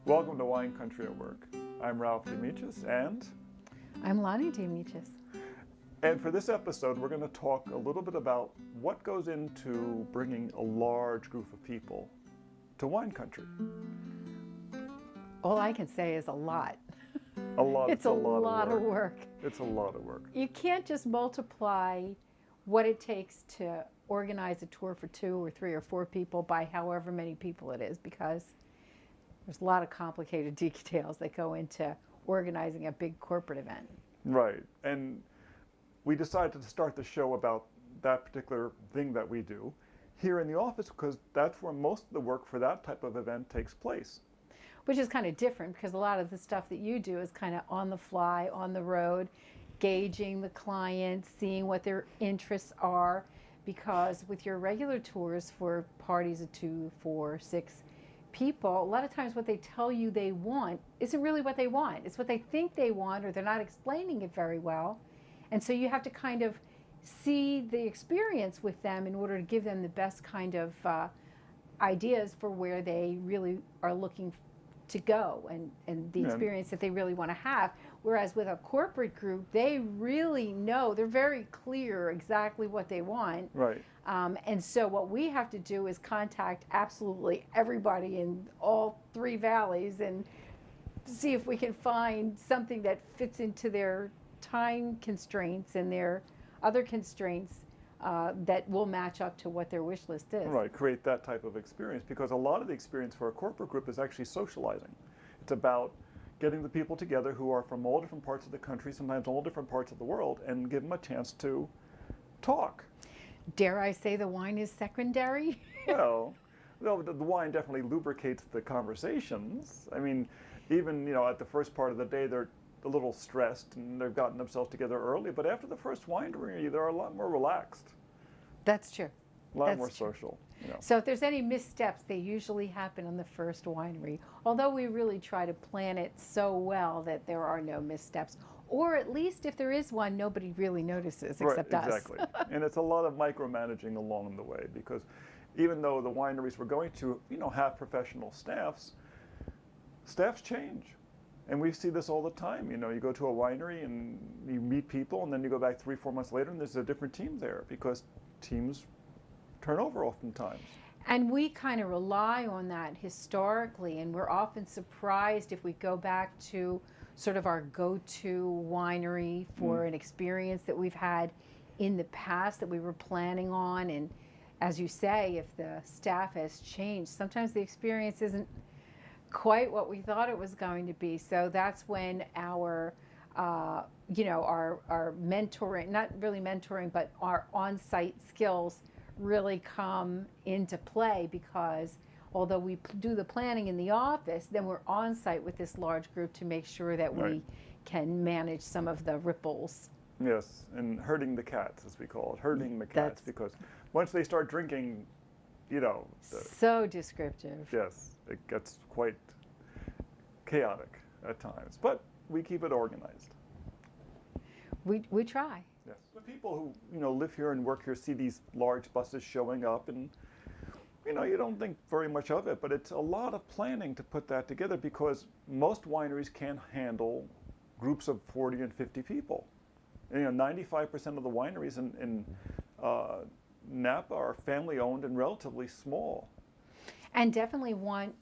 Welcome to Wine Country at Work. I'm Ralph de Amicis, and I'm Lahni de Amicis. And for this episode, we're going to talk a little bit about what goes into bringing a large group of people to wine country. All I can say is a lot. A lot. It's a lot of work. It's a lot of work. You can't just multiply what it takes to organize a tour for 2 or 3 or 4 people by however many people it is, because there's a lot of complicated details that go into organizing a big corporate event. Right. And we decided to start the show about that particular thing that we do here in the office because that's where most of the work for that type of event takes place. Which is kind of different because a lot of the stuff that you do is kind of on the fly, on the road, gauging the client, seeing what their interests are. Because with your regular tours for parties of 2, 4, 6 people, a lot of times what they tell you they want isn't really what they want. It's what they think they want, or they're not explaining it very well. And so you have to kind of see the experience with them in order to give them the best kind of ideas for where they really are looking to go and the experience that they really want to have. Whereas with a corporate group, they really know, they're very clear exactly what they want. Right. And so what we have to do is contact absolutely everybody in all 3 valleys and see if we can find something that fits into their time constraints and their other constraints that will match up to what their wish list is. Right, create that type of experience, because a lot of the experience for a corporate group is actually socializing. It's about getting the people together who are from all different parts of the country, sometimes all different parts of the world, and give them a chance to talk. Dare I say the wine is secondary? Well, the wine definitely lubricates the conversations. I mean, even, at the first part of the day, they're a little stressed and they've gotten themselves together early, but after the first winery, they're a lot more relaxed. That's true. A lot more social. So if there's any missteps, they usually happen on the first winery, although we really try to plan it so well that there are no missteps. Or at least if there is one, nobody really notices except us. Exactly. And it's a lot of micromanaging along the way, because even though the wineries we're going to, have professional staffs change. And we see this all the time. You go to a winery and you meet people, and then you go back 3, 4 months later and there's a different team there, because teams turn over oftentimes. And we kind of rely on that historically, and we're often surprised if we go back to sort of our go-to winery for an experience that we've had in the past that we were planning on. And as you say, if the staff has changed, sometimes the experience isn't quite what we thought it was going to be. So that's when our mentoring, not really mentoring, but our on-site skills really come into play, because although we do the planning in the office, then we're on-site with this large group to make sure that we can manage some of the ripples. Yes, and herding the cats, as we call it, herding the cats, because once they start drinking, so descriptive. Yes, it gets quite chaotic at times, but we keep it organized. We try. Yes. The people who live here and work here see these large buses showing up, and you don't think very much of it, but it's a lot of planning to put that together, because most wineries can't handle groups of 40 and 50 people. And, 95% of the wineries in Napa are family-owned and relatively small. And definitely want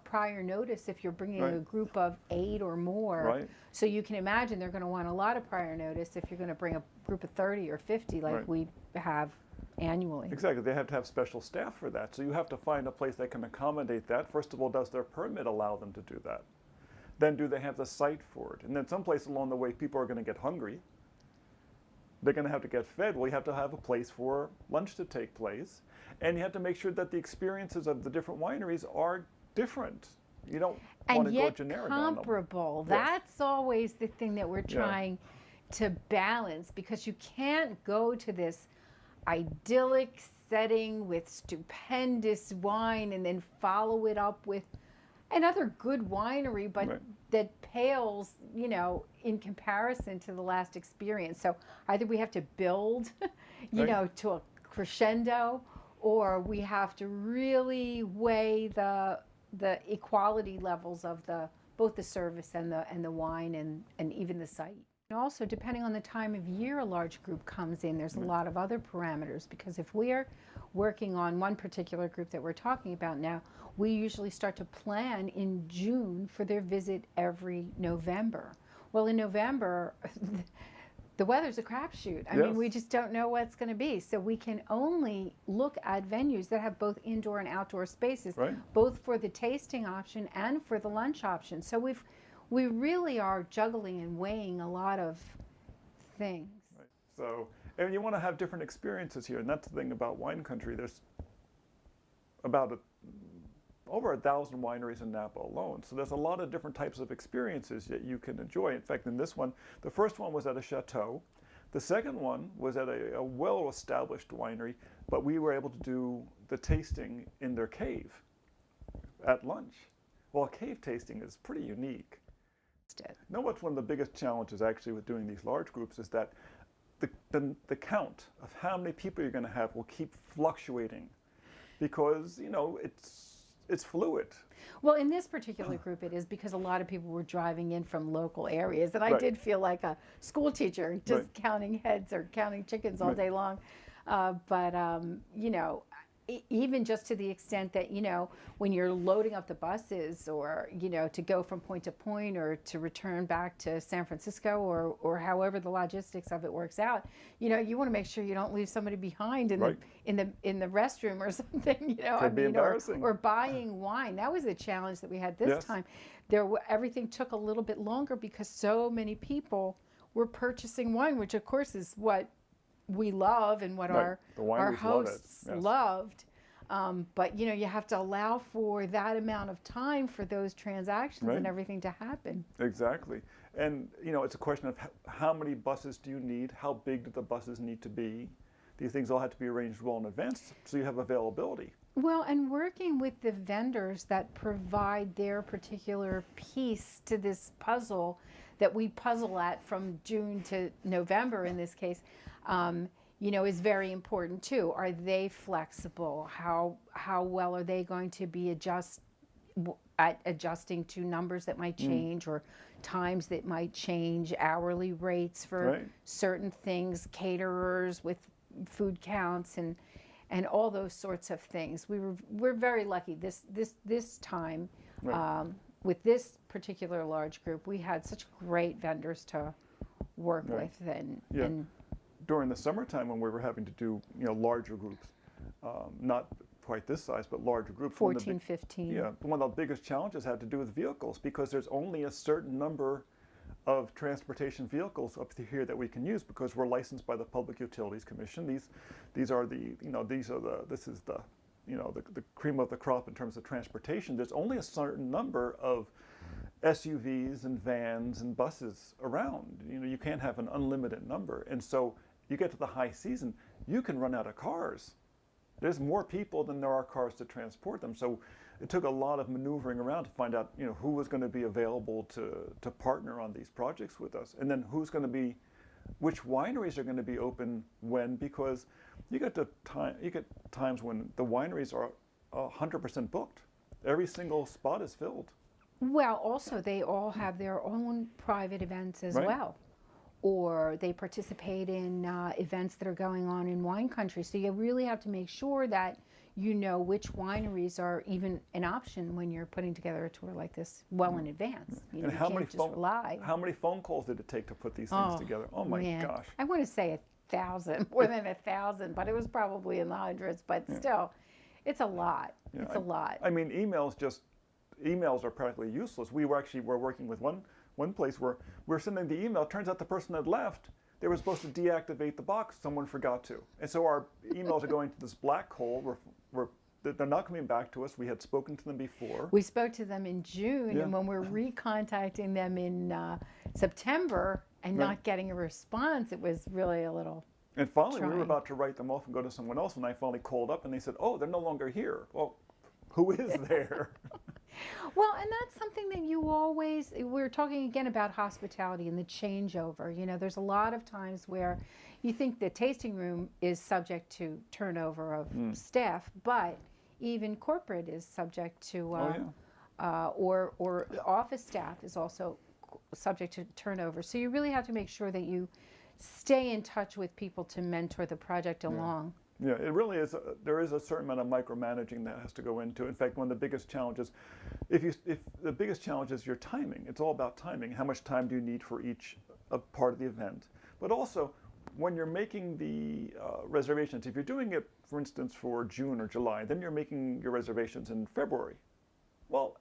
prior notice if you're bringing a group of 8 or more. Right. So you can imagine they're going to want a lot of prior notice if you're going to bring a group of 30 or 50 like we have annually. Exactly. They have to have special staff for that. So you have to find a place that can accommodate that. First of all, does their permit allow them to do that? Then do they have the site for it? And then someplace along the way, people are going to get hungry. They're going to have to get fed. Well, you have to have a place for lunch to take place. And you have to make sure that the experiences of the different wineries are different. You don't want to go generic on them. And yet comparable. That's always the thing that we're trying to balance, because you can't go to this idyllic setting with stupendous wine and then follow it up with another good winery, but that pales, in comparison to the last experience. So either we have to build, to a crescendo, or we have to really weigh the the equality levels of both the service and the wine and even the site. And also, depending on the time of year a large group comes in, there's a lot of other parameters, because if we're working on one particular group that we're talking about now, we usually start to plan in June for their visit every November. Well, in November, the weather's a crapshoot. I mean, we just don't know what's going to be. So we can only look at venues that have both indoor and outdoor spaces, both for the tasting option and for the lunch option. So we really are juggling and weighing a lot of things. Right. So, and you want to have different experiences here, and that's the thing about wine country. There's about over 1,000 wineries in Napa alone. So there's a lot of different types of experiences that you can enjoy. In fact, in this one, the first one was at a chateau. The second one was at a well-established winery, but we were able to do the tasting in their cave at lunch. Well, a cave tasting is pretty unique. You know what's one of the biggest challenges actually with doing these large groups is that the count of how many people you're going to have will keep fluctuating, because, you know, it's fluid. Well, in this particular group, it is because a lot of people were driving in from local areas, and I did feel like a school teacher, just counting heads or counting chickens all day long. You know, even just to the extent that, you know, when you're loading up the buses, or, you know, to go from point to point, or to return back to San Francisco, or however the logistics of it works out, you know, you want to make sure you don't leave somebody behind in the restroom or something, you know. Could be embarrassing. Or buying wine. That was a challenge that we had this time. Everything took a little bit longer because so many people were purchasing wine, which of course is what we love and what our hosts loved. But, you know, you have to allow for that amount of time for those transactions and everything to happen. Exactly. And, you know, it's a question of how many buses do you need? How big do the buses need to be? These things all have to be arranged well in advance so you have availability. Well, and working with the vendors that provide their particular piece to this puzzle that we puzzle at from June to November in this case, you know, is very important too. Are they flexible? How well are they going to be adjusting to numbers that might change, or times that might change, hourly rates for certain things, caterers with food counts, and all those sorts of things. We're very lucky this time with this particular large group. We had such great vendors to work with, and during the summertime when we were having to do, you know, larger groups, not quite this size, but larger groups. 14, 15. Yeah, one of the biggest challenges had to do with vehicles, because there's only a certain number of transportation vehicles up to here that we can use, because we're licensed by the Public Utilities Commission. This is the cream of the crop in terms of transportation. There's only a certain number of SUVs and vans and buses around. You know, you can't have an unlimited number, and so you get to the high season, you can run out of cars. There's more people than there are cars to transport them. So it took a lot of maneuvering around to find out, you know, who was going to be available to partner on these projects with us, and then which wineries are going to be open when, because you get times when the wineries are 100% booked. Every single spot is filled. Well, also they all have their own private events as well, or they participate in events that are going on in wine country. So you really have to make sure that you know which wineries are even an option when you're putting together a tour like this well in advance. You know, and how many phone calls did it take to put these things together? Oh my gosh! I want to say 1,000, more than 1,000, but it was probably in the hundreds. But still, it's a lot. Yeah, it's a lot. I mean, emails are practically useless. We were working with one place where we're sending the email. Turns out the person had left. They were supposed to deactivate the box. Someone forgot to. And so our emails are going to this black hole. They're not coming back to us. We had spoken to them before. We spoke to them in June, and when we're recontacting them in September and not getting a response, it was really a little And finally, we were about to write them off and go to someone else, and I finally called up, and they said, oh, they're no longer here. Well, who is there? Well, and that's something that we're talking again about hospitality and the changeover. You know, there's a lot of times where you think the tasting room is subject to turnover of staff, but even corporate is subject to, Oh, yeah. or office staff is also subject to turnover. So you really have to make sure that you stay in touch with people to mentor the project along. Yeah, it really is. There is a certain amount of micromanaging that has to go into it. In fact, one of the biggest challenges, if the biggest challenge is your timing. It's all about timing. How much time do you need for each part of the event? But also, when you're making the reservations, if you're doing it, for instance, for June or July, then you're making your reservations in February. Well,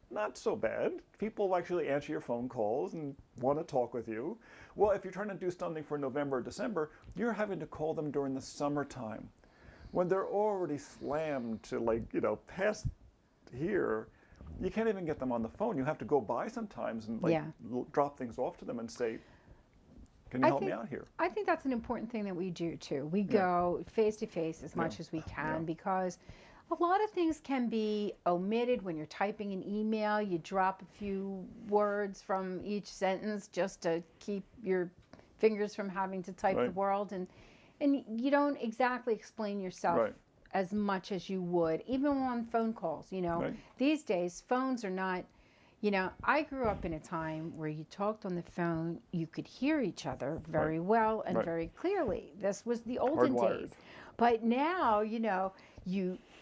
not so bad. People actually answer your phone calls and want to talk with you. Well, if you're trying to do something for November or December, you're having to call them during the summertime when they're already slammed to, like, past here. You can't even get them on the phone. You have to go by sometimes and drop things off to them and say, can you help me out here? I think that's an important thing that we do too. We go face to face as much as we can because a lot of things can be omitted when you're typing an email. You drop a few words from each sentence just to keep your fingers from having to type the word, and you don't exactly explain yourself as much as you would, even on phone calls. These days phones are not. I grew up in a time where you talked on the phone, you could hear each other very well and very clearly. This was the olden days. But now,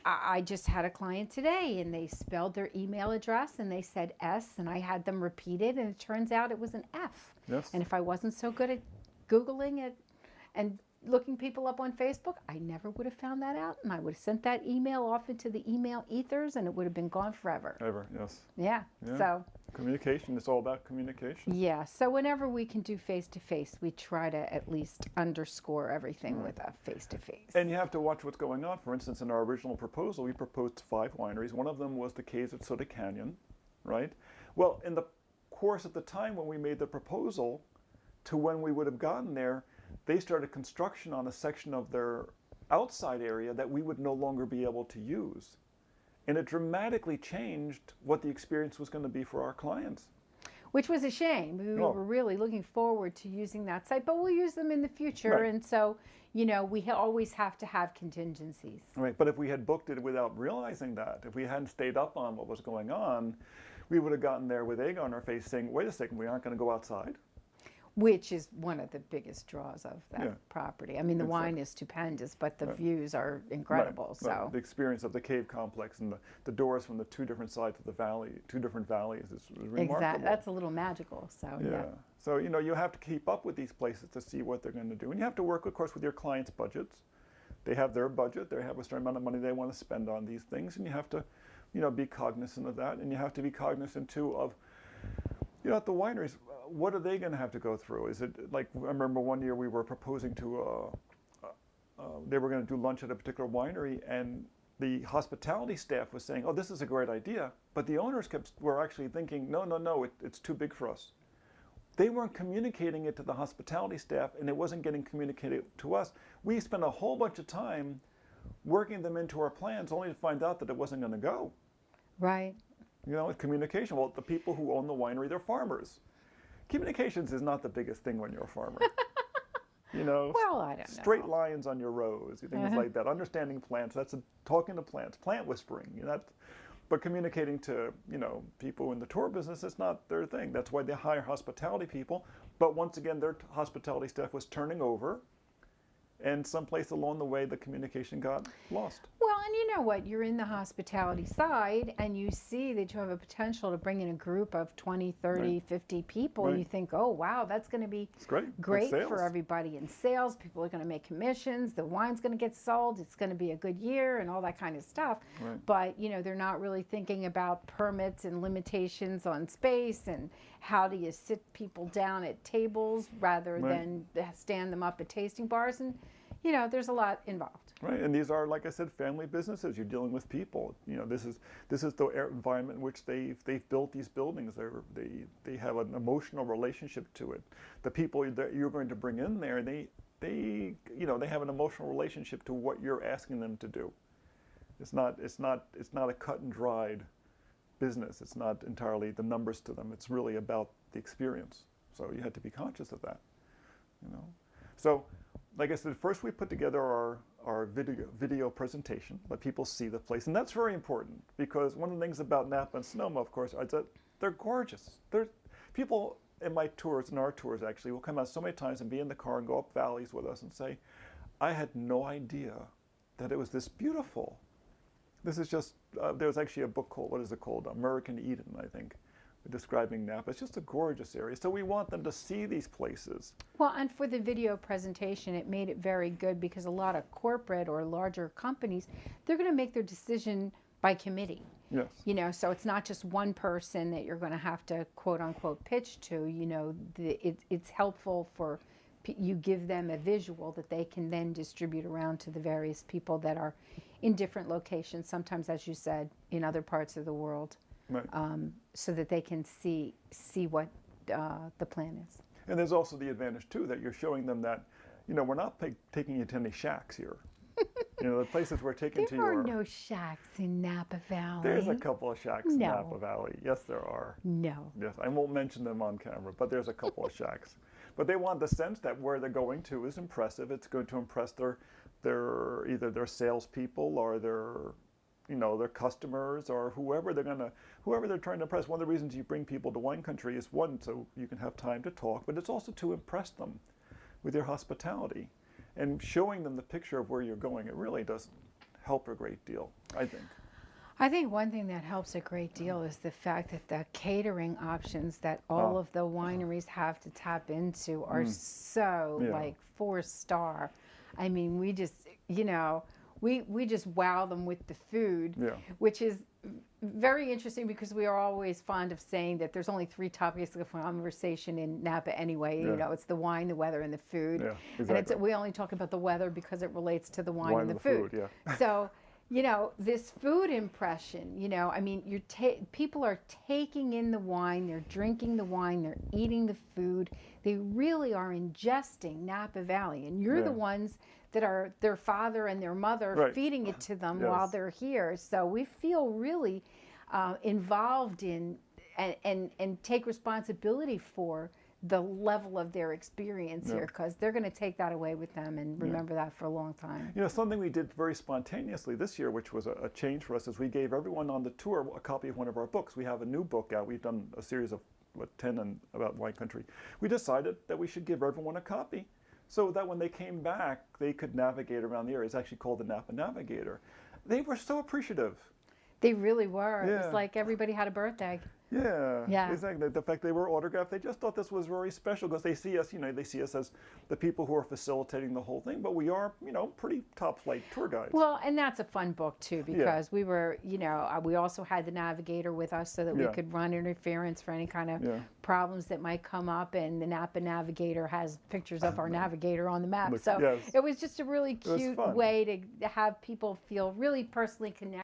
I just had a client today and they spelled their email address and they said S, and I had them repeat it, and it turns out it was an F. Yes. And if I wasn't so good at Googling it and looking people up on Facebook, I never would have found that out, and I would have sent that email off into the email ethers and it would have been gone forever. Ever, yes. Yeah. So communication, it's all about communication. Yeah, so whenever we can do face-to-face, we try to at least underscore everything with a face-to-face. And you have to watch what's going on. For instance, in our original proposal, we proposed 5 wineries. One of them was the caves at Soda Canyon, right? Well, in the course of the time when we made the proposal to when we would have gotten there, they started construction on a section of their outside area that we would no longer be able to use. And it dramatically changed what the experience was going to be for our clients. Which was a shame. We were really looking forward to using that site, but we'll use them in the future. And so, we always have to have contingencies. Right, but if we had booked it without realizing that, if we hadn't stayed up on what was going on, we would have gotten there with egg on our face saying, wait a second, we aren't going to go outside. Which is one of the biggest draws of that property. I mean, the wine is stupendous, but the views are incredible. So the experience of the cave complex and the doors from the 2 different sides of the valley, 2 different valleys is remarkable. Exactly, that's a little magical. So So you have to keep up with these places to see what they're going to do, and you have to work, of course, with your clients' budgets. They have their budget. They have a certain amount of money they want to spend on these things, and you have to, be cognizant of that, and you have to be cognizant too of, at the wineries. What are they going to have to go through? Is it like, I remember one year we were proposing to, they were going to do lunch at a particular winery, and the hospitality staff was saying, oh, this is a great idea. But the owners were actually thinking, no, it's too big for us. They weren't communicating it to the hospitality staff, and it wasn't getting communicated to us. We spent a whole bunch of time working them into our plans only to find out that it wasn't going to go. Right. Communication. Well, the people who own the winery, they're farmers. Communications is not the biggest thing when you're a farmer. Well, I don't know. Straight lines on your rows, things like that. Understanding plants, that's talking to plants, plant whispering. But communicating to, people in the tour business, it's not their thing. That's why they hire hospitality people. But once again, their hospitality staff was turning over, and someplace along the way, the communication got lost. Well, and you know what? You're in the hospitality side, and you see that you have a potential to bring in a group of 20, 30, 50 people. And you think, oh, wow, that's going to be great for everybody in sales. People are going to make commissions. The wine's going to get sold. It's going to be a good year and all that kind of stuff. But, they're not really thinking about permits and limitations on space and how do you sit people down at tables rather than stand them up at tasting bars. And, there's a lot involved. Right, and these are, like I said, family businesses. You're dealing with people. This is the environment in which they've built these buildings. They have an emotional relationship to it. The people that you're going to bring in there, they have an emotional relationship to what you're asking them to do. It's not a cut and dried business. It's not entirely the numbers to them. It's really about the experience. So you had to be conscious of that. So, like I said, first we put together our our video presentation, let people see the place. And that's very important because one of the things about Napa and Sonoma, of course, is that they're gorgeous. People in my tours, in our tours actually, will come out so many times and be in the car and go up valleys with us and say, I had no idea that it was this beautiful. This is just, there's actually a book called, what is it called? American Eden, I think, describing Napa. It's just a gorgeous area. So we want them to see these places. Well, and for the video presentation, it made it very good because a lot of corporate or larger companies, they're going to make their decision by committee. Yes. You know, so it's not just one person that you're going to have to quote unquote pitch to. You know, it's helpful for you give them a visual that they can then distribute around to the various people that are in different locations, sometimes, as you said, in other parts of the world, Right. so that they can see what the plan is. And there's also the advantage, too, that you're showing them that, you know, we're not taking you to any shacks here. You know, the places we're taking to you There are no shacks in Napa Valley. There's a couple of shacks in Napa Valley. Yes, there are. No. Yes, I won't mention them on camera, but there's a couple of shacks. But they want the sense that where they're going to is impressive. It's going to impress their either their salespeople or their customers or whoever they're trying to impress. One of the reasons you bring people to wine country is one, so you can have time to talk, but it's also to impress them with your hospitality. And showing them the picture of where you're going, it really does help a great deal, I think. I think one thing that helps a great deal is the fact that the catering options that all of the wineries have to tap into are so like 4-star. I mean, we just, you know, we just wow them with the food, which is very interesting because we are always fond of saying that there's only 3 topics of conversation in Napa anyway. You know, it's the wine, the weather, and the food. Yeah, exactly. And we only talk about the weather because it relates to the wine and the food. So, you know, this food impression, you know, I mean, people are taking in the wine, they're drinking the wine, they're eating the food. They really are ingesting Napa Valley. And you're the ones that are their father and their mother feeding it to them while they're here. So we feel really involved in and take responsibility for the level of their experience here, because they're going to take that away with them and remember that for a long time. You know, something we did very spontaneously this year, which was a change for us, is we gave everyone on the tour a copy of one of our books. We have a new book out. We've done a series of 10 about wine country. We decided that we should give everyone a copy so that when they came back, they could navigate around the area. It's actually called the Napa Navigator. They were so appreciative. They really were. It was like everybody had a birthday. Yeah, exactly. The fact they were autographed, they just thought this was very special because they see us, you know, they see us as the people who are facilitating the whole thing, but we are, you know, pretty top-flight tour guides. Well, and that's a fun book too, because we were, you know, we also had the navigator with us so that we could run interference for any kind of problems that might come up, and the Napa Navigator has pictures of our navigator on the map. So it was just a really cute way to have people feel really personally connected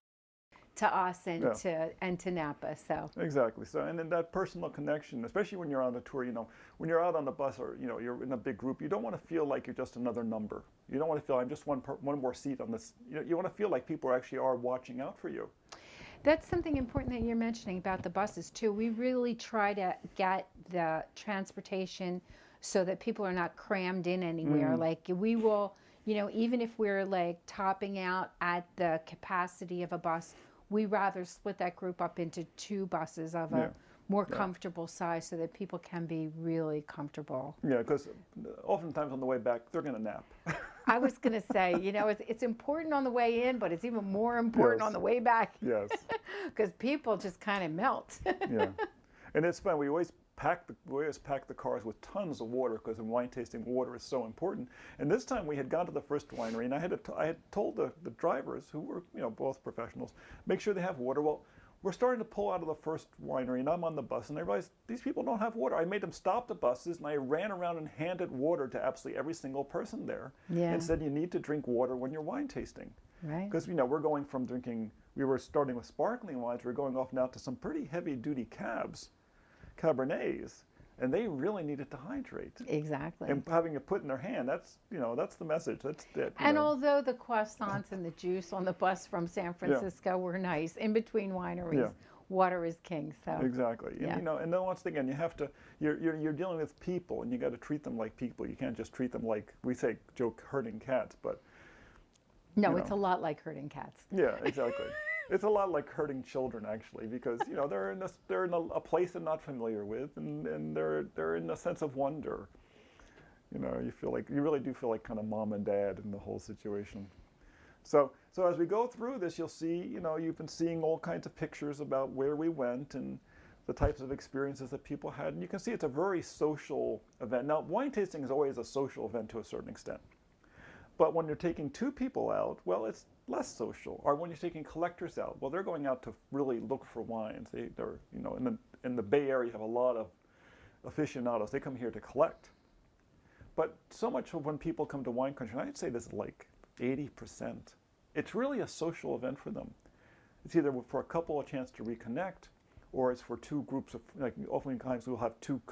to us and to Napa. So exactly. So, and then that personal connection, especially when you're on a tour, you know, when you're out on the bus or, you know, you're in a big group, you don't want to feel like you're just another number. You don't want to feel I'm just one more seat on this. You know, you want to feel like people actually are watching out for you. That's something important that you're mentioning about the buses too. We really try to get the transportation so that people are not crammed in anywhere. Like we will, you know, even if we're like topping out at the capacity of a bus, we rather split that group up into 2 buses of a more comfortable size so that people can be really comfortable. Yeah, because oftentimes on the way back, they're going to nap. I was going to say, you know, it's important on the way in, but it's even more important on the way back. Yes. Because people just kind of melt. And it's fun. We always pack the cars with tons of water because in wine tasting, water is so important. And this time we had gone to the first winery, and I had told the drivers, who were, you know, both professionals, make sure they have water. Well, we're starting to pull out of the first winery, and I'm on the bus, and I realized these people don't have water. I made them stop the buses, and I ran around and handed water to absolutely every single person there, and said, you need to drink water when you're wine tasting. Right. Because, you know, we're going from drinking, we were starting with sparkling wines, we're going off now to some pretty heavy-duty Cabernets, and they really needed to hydrate. Exactly. And having it put in their hand, that's, you know, that's the message. And although the croissants and the juice on the bus from San Francisco were nice, in between wineries, water is king. So exactly. And, you know, and then once again, you have to, you're dealing with people, and you got to treat them like people. You can't just treat them like, we say, joke, herding cats, but No, You it's a know? lot like herding cats. Yeah, exactly. It's a lot like hurting children, actually, because they're in a place they're not familiar with, and they're in a sense of wonder. You really do feel like kind of mom and dad in the whole situation. So as we go through this, you'll see, you've been seeing all kinds of pictures about where we went and the types of experiences that people had, and you can see it's a very social event. Now, wine tasting is always a social event to a certain extent. But when you're taking two people out, well, it's less social. Or when you're taking collectors out, well, they're going out to really look for wines. They're in the Bay Area, have a lot of aficionados. They come here to collect. But so much of when people come to wine country, and I'd say this is like 80%, it's really a social event for them. It's either for a couple a chance to reconnect, or it's for two groups of, like oftentimes we'll have two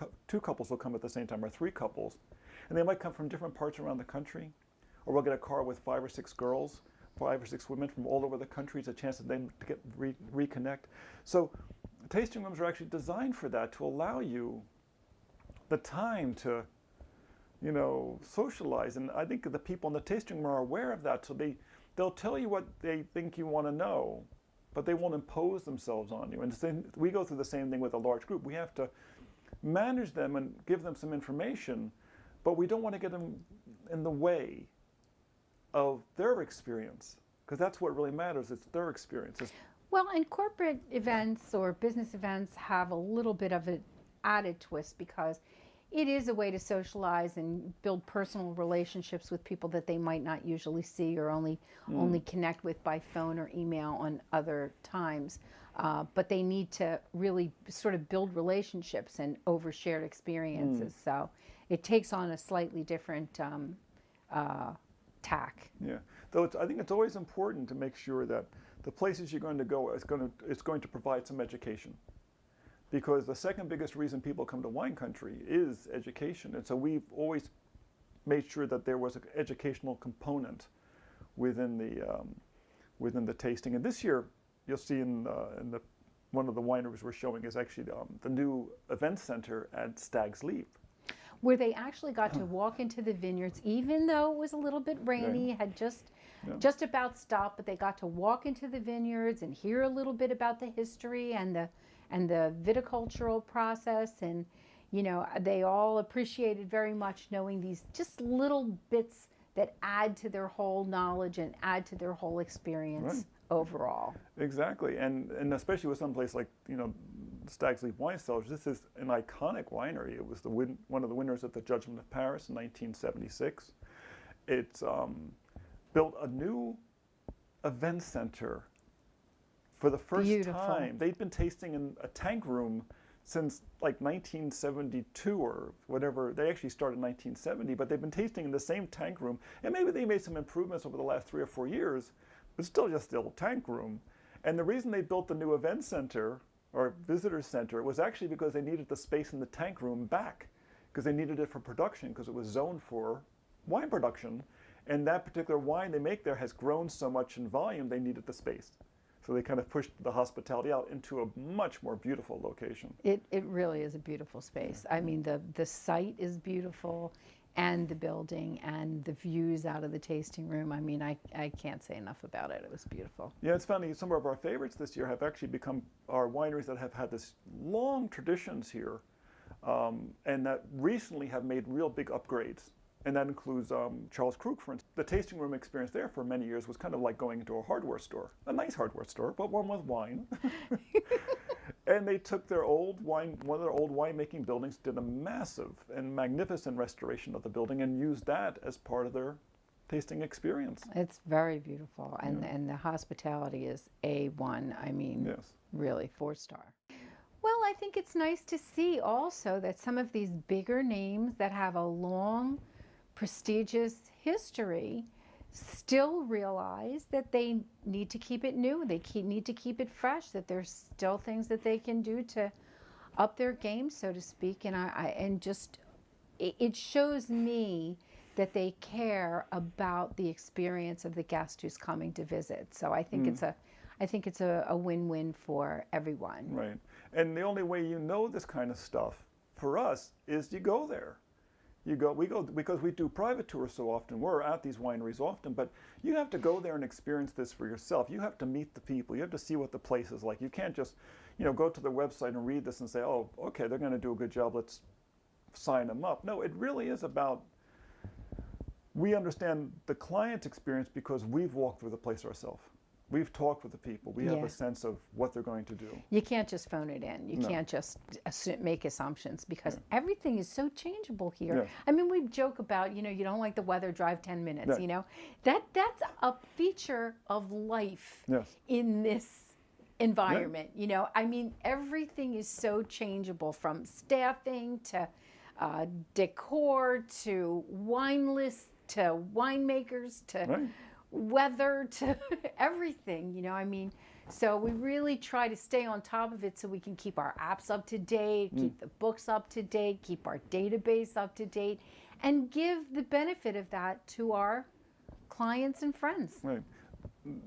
couples will come at the same time, or three couples. And they might come from different parts around the country. Or we'll get a car with 5 or 6 girls, 5 or 6 women from all over the country. It's a chance for them to get reconnect. So tasting rooms are actually designed for that, to allow you the time to, socialize. And I think the people in the tasting room are aware of that. So they'll tell you what they think you want to know, but they won't impose themselves on you. And we go through the same thing with a large group. We have to manage them and give them some information, but we don't want to get them in the way of their experience, because that's what really matters. It's their experience. Well, and corporate events or business events have a little bit of an added twist, because it is a way to socialize and build personal relationships with people that they might not usually see or only connect with by phone or email on other times. But they need to really sort of build relationships and over shared experiences. So it takes on a slightly different tack. Yeah, though I think it's always important to make sure that the places you're going to go is going to provide some education, because the second biggest reason people come to wine country is education, and so we've always made sure that there was an educational component within the tasting. And this year, you'll see in one of the wineries we're showing is actually the new event center at Stag's Leap, where they actually got to walk into the vineyards, even though it was a little bit rainy, had just about stopped, but they got to walk into the vineyards and hear a little bit about the history and the viticultural process. And, they all appreciated very much knowing these just little bits that add to their whole knowledge and add to their whole experience overall. Exactly, and especially with some place like, Stag's Leap Wine Cellars, this is an iconic winery. It was one of the winners at the Judgment of Paris in 1976. It's built a new event center for the first time. They'd been tasting in a tank room since like 1972 or whatever. They actually started in 1970, but they've been tasting in the same tank room. And maybe they made some improvements over the last 3 or 4 years, but still just the old tank room. And the reason they built the new event center or visitor center was actually because they needed the space in the tank room back, because they needed it for production, because it was zoned for wine production. And that particular wine they make there has grown so much in volume, they needed the space. So they kind of pushed the hospitality out into a much more beautiful location. It really is a beautiful space. I mean, the site is beautiful, and the building and the views out of the tasting room. I mean, I can't say enough about it. It was beautiful. Yeah, it's funny. Some of our favorites this year have actually become our wineries that have had this long traditions here, and that recently have made real big upgrades. And that includes Charles Krug, for instance. The tasting room experience there for many years was kind of like going into a hardware store, a nice hardware store, but one with wine. And they took their old one of their old winemaking buildings, did a massive and magnificent restoration of the building, and used that as part of their tasting experience. It's very beautiful, and the hospitality is A1. I mean, yes, really 4-star. Well, I think it's nice to see also that some of these bigger names that have a long, prestigious history still realize that they need to keep it new. They need to keep it fresh, that there's still things that they can do to up their game, so to speak. And it shows me that they care about the experience of the guest who's coming to visit. So I think it's a win-win for everyone. Right. And the only way you know this kind of stuff for us is you go there. We go because we do private tours so often. We're at these wineries often, but you have to go there and experience this for yourself. You have to meet the people. You have to see what the place is like. You can't just, go to their website and read this and say, oh, okay, they're going to do a good job. Let's sign them up. No, it really is about, we understand the client's experience because we've walked through the place ourselves. We've talked with the people. We have a sense of what they're going to do. You can't just phone it in. You can't just make assumptions because everything is so changeable here. Yeah. I mean, we joke about, you don't like the weather, drive 10 minutes, Yeah. That's a feature of life in this environment. I mean, everything is so changeable from staffing to decor to wine lists to winemakers to weather to everything, I mean, so we really try to stay on top of it so we can keep our apps up to date, keep the books up to date, keep our database up to date, and give the benefit of that to our clients and friends. Right.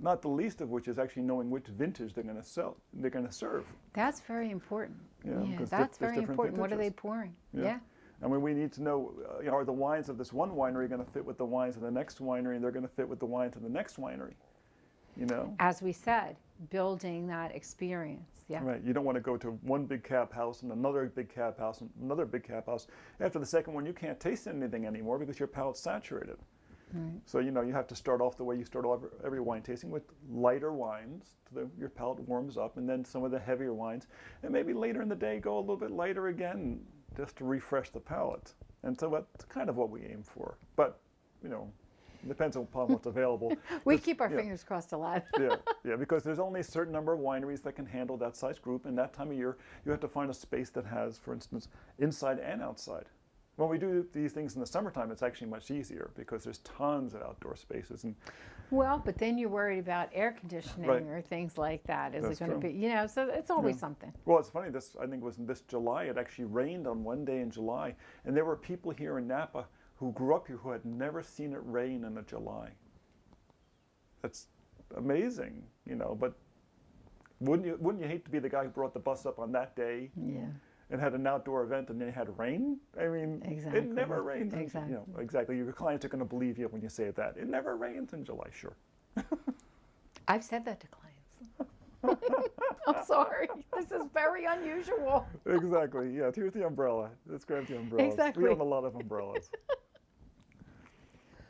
Not the least of which is actually knowing which vintage they're going to serve. That's very important. Yeah, that's very important. What are they pouring? Yeah. I mean, we need to know, are the wines of this one winery going to fit with the wines of the next winery, and they're going to fit with the wines of the next winery, As we said, building that experience, Right, you don't want to go to one big cab house and another big cab house and another big cab house. After the second one, you can't taste anything anymore because your palate's saturated. Right. So, you have to start off the way you start off every wine tasting with lighter wines. Your palate warms up, and then some of the heavier wines. And maybe later in the day, go a little bit lighter again, just to refresh the palate. And so that's kind of what we aim for. But, it depends upon what's available. We keep our fingers crossed a lot. Because there's only a certain number of wineries that can handle that size group. And that time of year, you have to find a space that has, for instance, inside and outside. When we do these things in the summertime, it's actually much easier because there's tons of outdoor spaces. And well, but then you're worried about air conditioning or things like that. Is it going to be, so it's always something. Well, it's funny, I think it was this July, it actually rained on one day in July. And there were people here in Napa who grew up here who had never seen it rain in a July. That's amazing, but wouldn't you hate to be the guy who brought the bus up on that day? Yeah. And had an outdoor event and then it had rain? I mean, It never rains. Exactly. Exactly. Your clients are going to believe you when you say that. It never rains in July, sure. I've said that to clients. I'm sorry. This is very unusual. Exactly. Yeah, here's the umbrella. Let's grab the umbrellas. Exactly. We own a lot of umbrellas.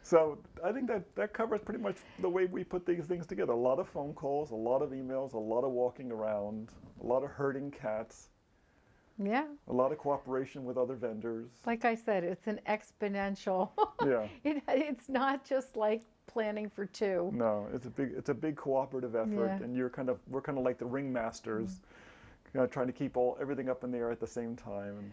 So I think that covers pretty much the way we put these things together. A lot of phone calls, a lot of emails, a lot of walking around, a lot of herding cats. Yeah. A lot of cooperation with other vendors. Like I said, it's an exponential. Yeah. It's not just like planning for two. No, it's a big cooperative effort, and we're kind of like the ringmasters, trying to keep everything up in the air at the same time.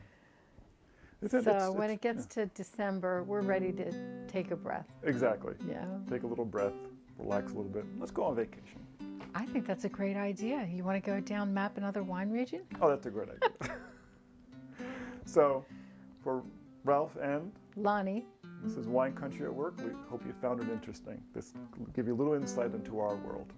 And when it gets to December, we're ready to take a breath. Exactly. Yeah. Take a little breath, relax a little bit. Let's go on vacation. I think that's a great idea. You want to go down, map another wine region? Oh, that's a great idea. So, for Ralph and Lahni, this is Wine Country at Work. We hope you found it interesting. This will give you a little insight into our world.